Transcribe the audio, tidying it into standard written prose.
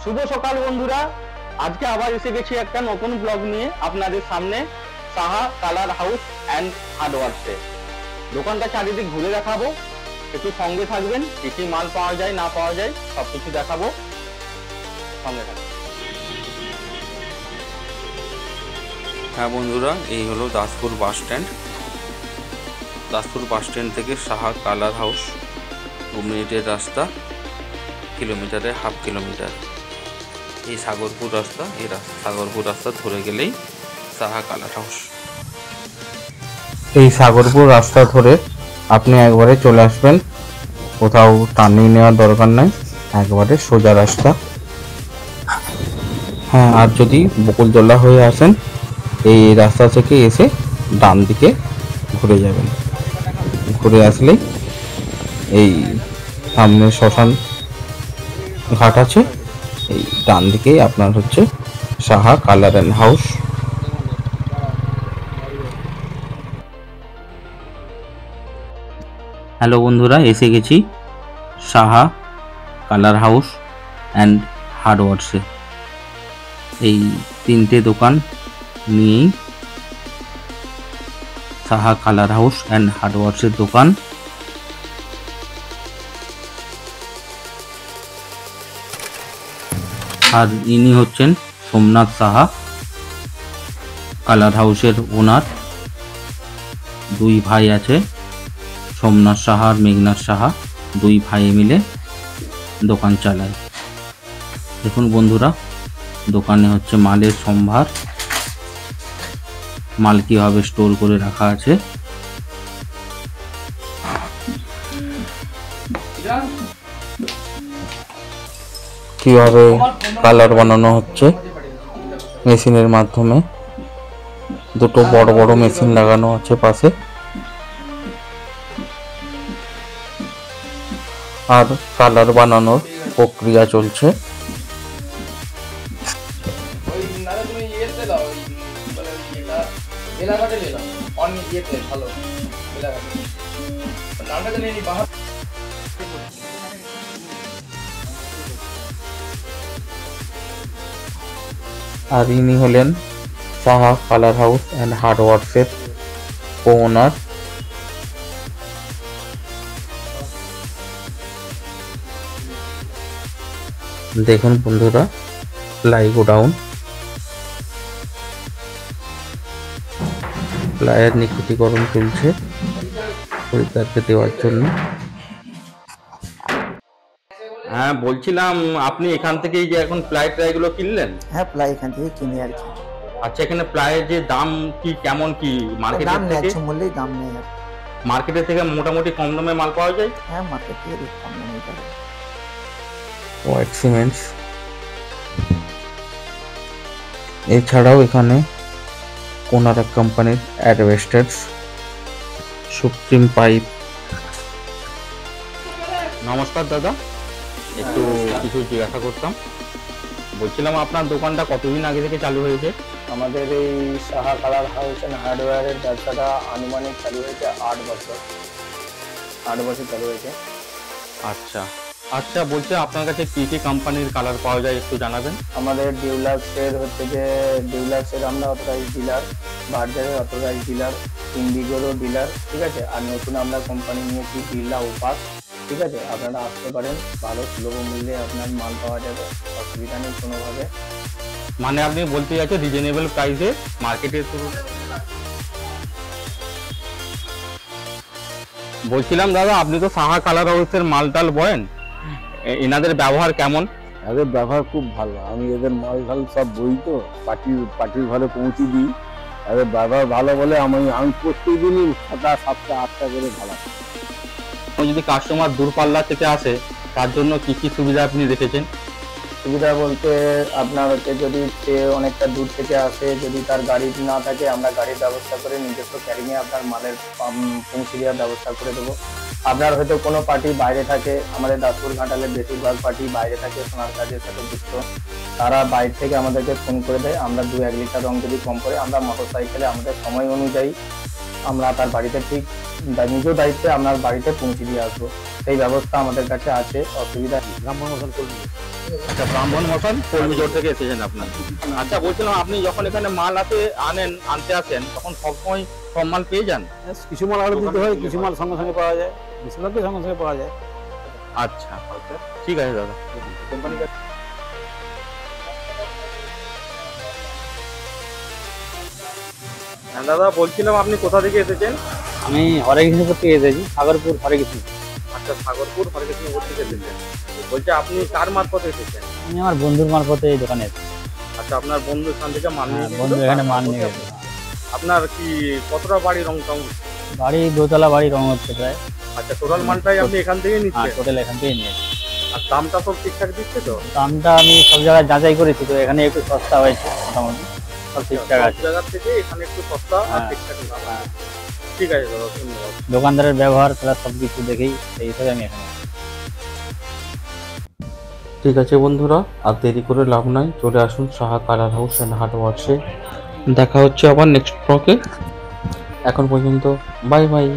শুভ সকাল বন্ধুরা, আজকে আবার এসে গেছি একটা নতুন ব্লগ নিয়ে আপনাদের সামনে। সাহা কালার হাউস অ্যান্ড হার্ডওয়ার্সে দোকানটা চারিদিক ঘুরে দেখাবো, একটু সঙ্গে থাকবেন। কি কি মাল পাওয়া যায় না পাওয়া যায় সবকিছু দেখাবো, সঙ্গে থাকবেন। হ্যাঁ বন্ধুরা, এই হলো Daspur bus stand. Daspur bus stand থেকে সাহা কালার হাউস 2 মিনিটের রাস্তা, কিলোমিটারে হাফ কিলোমিটার। এই সাগরপুর রাস্তা, সাগরপুর রাস্তা ধরে গেলেই সাহা কালার হাউস। এই সাগরপুর রাস্তা ধরে আপনি একবারে চলে আসবেন, কোথাও টার্নিং নেওয়ার দরকার নাই, একবারে সোজা রাস্তা। হ্যাঁ, আর যদি বকুলতলা হয়ে আসেন, এই রাস্তা থেকে এসে ডান দিকে ঘুরে যাবেন। ঘুরে আসলেই এই সামনে শ্মশান ঘাট আছে, এই ডান দিকেই আপনার হচ্ছে Saha colour and house. Hello বন্ধুরা, এসে গেছি সাহা কালার হাউস অ্যান্ড হার্ডওয়ার্সে। এই 3টে দোকান নিয়েই সাহা কালার হাউস অ্যান্ড হার্ডওয়ার্সের দোকান। আর ইনি হচ্ছেন সোমনাথ সাহা, কালার হাউসের ওনার। 2 ভাই আছে, সোমনাথ সাহা আর মেঘনাথ সাহা। 2 ভাই মিলে দোকান চালায়। দেখুন বন্ধুরা, দোকানে হচ্ছে মালের সম্ভার, মাল কীভাবে স্টোর করে রাখা আছে। কিভাবে কালার বানানো হচ্ছে মেশিনের মাধ্যমে। 2টো বড় বড় মেশিন লাগানো আছে পাশে, আর কালার বানানোর প্রক্রিয়া চলছে। আর ইনি হলেন সাহা কালার হাউস অ্যান্ড হার্ডওয়ার্সের ওনার। দেখুন বন্ধুরা, প্লাই গোডাউন, প্লাইয়ের নিখুঁতিকরণ চলছে খরিদ্দারকে দেওয়ার জন্য। হ্যাঁ, বলছিলাম আপনি এখান থেকেই যে এখন প্লাই ট্রাইগুলো কিনলেন? হ্যাঁ, প্লাই এখান থেকে কিনে আর কি। আচ্ছা, এখানে প্লাইয়ের যে দাম কি কেমন কি দাম মার্কেটের নেই, থেকে? আচ্ছা মূল্যেই দাম নেই আর। মার্কেটের থেকে মোটামুটি কম দামে মাল পাওয়া যায়? হ্যাঁ, মার্কেট থেকে রেট কম নেই পারে। হোয়াইট সিমেন্টস, এছাড়াও এখানে কোনারক কোম্পানির অ্যাডভেস্টার্স, সুপ্রিম পাইপ। নমস্কার দাদা, একটু কিছু জিজ্ঞাসা করতাম। বলছিলাম আপনার দোকানটা কতদিন আগে থেকে চালু হয়েছে? আমাদের এই সাহা কালার হাউস অ্যান্ড হার্ডওয়্যারের ব্যবসাটা আনুমানিক চালু হয়েছে 8 বছর। 8 বছর চালু হয়েছে। আচ্ছা আচ্ছা, বলছে আপনার কাছে কি কি কোম্পানির কালার পাওয়া যায় একটু জানাবেন? আমাদের ডিউলাক্সের হচ্ছে যে ডিউলাক্সের আমরা অথরাইজ ডিলার, বার্জারের অথরাইজ ডিলার, ইন্ডিগোরও ডিলার, ঠিক আছে। আর নতুন আমরা কোম্পানি নিয়েছি বিড়লা উপাস, ঠিক আছে। আপনারা আসতে পারেন, ভালো সুলভ মূল্যে আপনার মাল পাওয়া যাবে, অসুবিধা নেই কোনোভাবে। মানে আপনি বলতে চাইছেন রিজনেবল প্রাইসে মার্কেটের তুলনায়? বলছিলাম দাদা, আপনি তো সাহা কালার হাউসের মালটাল বলেন, এনাদের ব্যবহার কেমন? এদের ব্যবহার খুব ভালো। আমি এদের মাল ঢাল সব বই তো পার্টির ঘরে পৌঁছে দিই। এদের ব্যবহার ভালো বলে আমি প্রত্যেকদিনই 6টা 7টা 8টা করে ভাড়া। যদি কাস্টমার দূরপাল্লা থেকে আসে, তার জন্য কি কি সুবিধা আপনি রেখেছেন? সুবিধা বলতে আপনার হচ্ছে যদি সে অনেকটা দূর থেকে আসে, যদি তার গাড়ি না থাকে, আমরা গাড়ির ব্যবস্থা করে নিজস্ব ক্যারিংয়ে আপনার মালের পৌঁছে দেওয়ার ব্যবস্থা করে দেবো। আপনার হয়তো কোনো পার্টি বাইরে থাকে, আমাদের দাসপুর ঘাটালের বেশিরভাগ পার্টি বাইরে থাকে, সোনার কাজের সাথে যুক্ত, তারা বাইরে থেকে আমাদেরকে ফোন করে দেয়। আমরা 2-1 লিটার রং যদি কম পড়ে, আমরা মোটর সাইকেলে আমাদের সময় অনুযায়ী আমরা তার বাড়িতে ঠিক নিজ দায়িত্বে আপনার বাড়িতে পৌঁছে দিয়ে আসবো। সেই ব্যবস্থা আমাদের কাছে আছে, অসুবিধা গ্রাম্য মতন করবি। আচ্ছা, ব্রাহ্মণ মশান কলমিজোর থেকে এসেছেন আপনার। আচ্ছা, বলছিলাম আপনি যখন এখানে মাল আনতে আসেন তখন সবসময় সব মাল পেয়ে যান? কিছু মাল আরো দিতে হয়, কিছু মাল সঙ্গে সঙ্গে পাওয়া যায়, বেশিরভাগই সঙ্গে সঙ্গে পাওয়া যায়। আচ্ছা, ঠিক আছে দাদা। হ্যাঁ দাদা, বলছিলাম আপনি কোথা থেকে এসেছেন? আমি হরেকৃষ্ণপুর থেকে এসেছি, সাগরপুর হরেকৃষ্ণপুর। আচ্ছা, সাগরপুর হরেকৃষ্ণপুর থেকে এসেছেন। বলছি আপনি কার মারফতে এসেছেন? আমি আমার বন্ধুর মারফতে এই দোকানে এসেছি। আচ্ছা, আপনার বন্ধু এখান থেকে মাল নিয়ে বন্ধু গেছিল? এখানে মাল নিয়ে গেছে। আপনার কি কতটা বাড়ি রংটং? বাড়ি দোতলা বাড়ি, রং হচ্ছে প্রায়। আচ্ছা, টোটাল মালটাই আপনি এখান থেকে আর নিচ্ছেন? টোটাল এখান থেকে নিয়েছি। আর দামটা সব ঠিকঠাক দিচ্ছে তো? দামটা আমি সব জায়গায় যাচাই করেছি, তো এখানে একটু সস্তা হয়েছে মোটামুটি, সব ঠিকঠাক সব আছে। জায়গা থেকে এখানে একটু সস্তা আর হ্যাঁ। ঠিকঠাক দাম আছে। ঠিক আছে দাদা, ধন্যবাদ। দোকানদারের ব্যবহার প্লাস সব কিছু দেখেই সেই হিসাবে আমি এখানে। ঠিক আছে বন্ধুরা, আর দেরি করে লাভ নাই, চলে আসুন সাহা কালার হাউস অ্যান্ড হার্ডওয়ার্সে। দেখা হচ্ছে আবার নেক্সট ব্লগে। এখন পর্যন্ত বাই বাই।